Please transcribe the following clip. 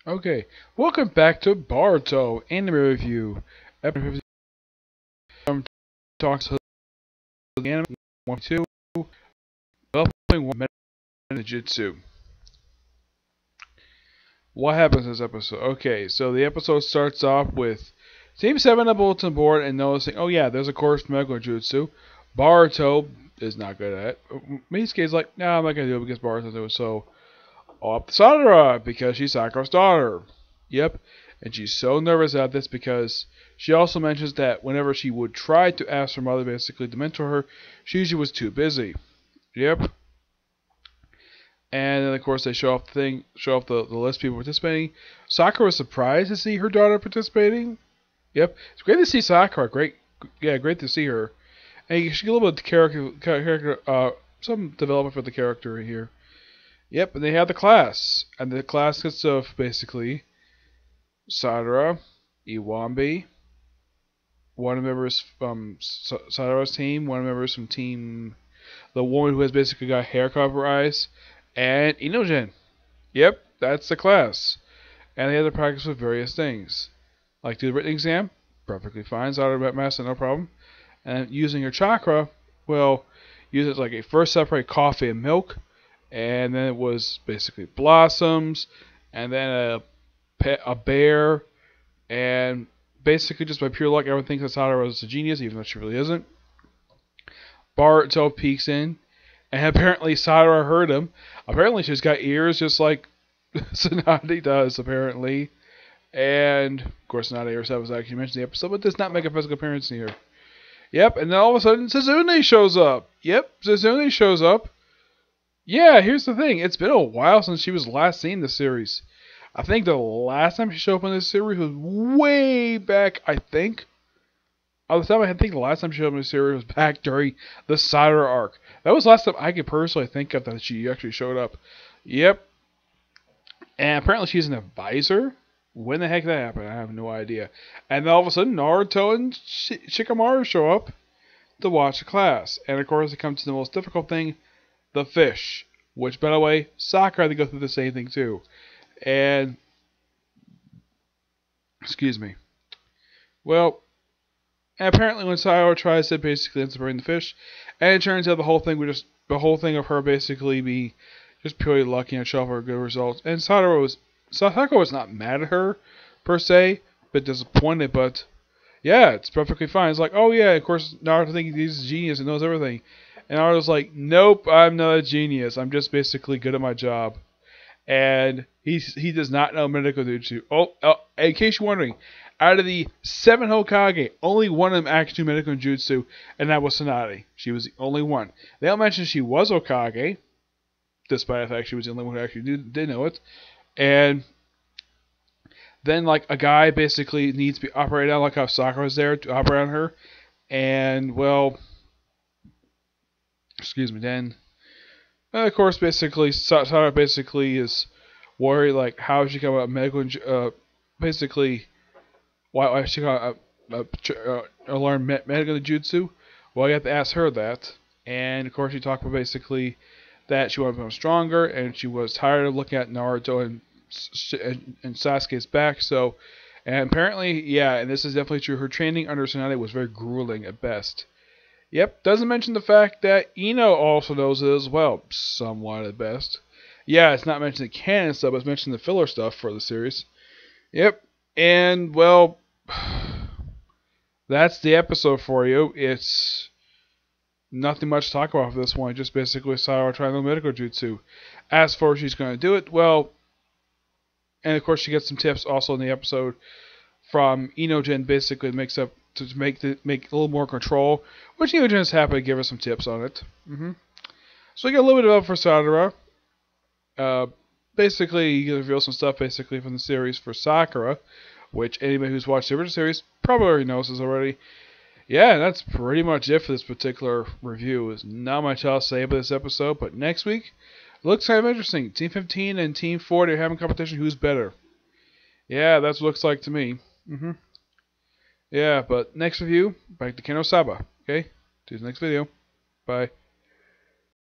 Okay, welcome back to Boruto Anime Review. Episode 50. I'm talking to the anime 1 2, developing one Ninjutsu. What happens in this episode? Okay, so the episode starts off with Team 7 on the bulletin board and noticing, oh yeah, there's a course for medical jutsu. Boruto is not good at it. Misuke's like, nah, I'm not gonna do it because Boruto's doing it. So, up to Sadara because she's Sakura's daughter. Yep. And she's so nervous at this because she also mentions that whenever she would try to ask her mother basically to mentor her, she usually was too busy. Yep. And then of course they show off the list of people participating. Sakura was surprised to see her daughter participating. Yep. It's great to see Sakura. Great to see her. And you should get a little bit of some development for the character here. Yep, and they have the class. And the class consists of basically Sadara, Iwambi, one of the members from Sadara's team, one of the members from team, the woman who has basically got hair cover her eyes, and Inogen. Yep, that's the class. And they have to practice with various things. Like do the written exam, perfectly fine, Sadara master, no problem. And using your chakra, well, use it like a first separate coffee and milk, and then it was basically blossoms, and then a bear, and basically just by pure luck, everyone thinks that Sadara was a genius, even though she really isn't. Baruto peeks in, and apparently Sadara heard him. Apparently she's got ears just like Tsunade does, apparently. And, of course, Tsunade herself was actually mentioned in the episode, but does not make a physical appearance here. Yep, and then all of a sudden, Suzune shows up. Yep, Suzune shows up. Yeah, here's the thing. It's been a while since she was last seen in the series. I think the last time she showed up in this series was way back, I think. Off the top of my head, I think the last time she showed up in the series was back during the Sadara arc. That was the last time I could personally think of that she actually showed up. Yep. And apparently she's an advisor. When the heck that happened, I have no idea. And then all of a sudden, Naruto and Shikamaru show up to watch the class. And of course, it comes to the most difficult thing, the fish. Which, by the way, Sakura had to go through the same thing too. And, excuse me. Well, apparently when Sayori tries to basically ends up bring the fish, and it turns out the whole thing of her basically being just purely lucky and show her good results. And Sakura was not mad at her per se, but disappointed. But yeah, it's perfectly fine. It's like, oh yeah, of course Naruto thinks he's a genius and knows everything, and Naruto's like, nope, I'm not a genius. I'm just basically good at my job. And he does not know medical jutsu. Oh, in case you're wondering, out of the 7 Hokage, only one of them actually knew medical jutsu, and that was Tsunade. She was the only one. They all mentioned she was Hokage, despite the fact she was the only one who actually did know it. And then, like, a guy basically needs to be operated on, like how Sakura was there to operate on her. And, well, excuse me, then of course, basically, Sakura basically is worried, like, how she come up medical, basically, why she got learn medical jutsu. Well, you have to ask her that. And, of course, she talked about basically that she wanted to become stronger, and she was tired of looking at Naruto and Sasuke's back, so, and apparently, yeah, and this is definitely true, her training under Tsunade was very grueling at best. Yep, doesn't mention the fact that Ino also knows it as well, somewhat at best. Yeah, it's not mentioned the canon stuff, but it's mentioned the filler stuff for the series. Yep, and well, that's the episode for you. It's nothing much to talk about for this one, just basically Sayori trying the medical jutsu. As for if she's going to do it, well, and of course she gets some tips also in the episode from Inogen, basically makes up to make a little more control, which Inogen is happy to give us some tips on it. So we get a little bit of for Sadara. Basically, you reveal some stuff basically from the series for Sakura, which anybody who's watched the original series probably already knows this already. Yeah, that's pretty much it for this particular review. There's not much else to say about this episode, but next week looks kind of interesting. Team 15 and Team 40 are having competition. Who's better? Yeah, that's what it looks like to me. Yeah, but next review, back to Keno Saba. Okay? See you in the next video. Bye.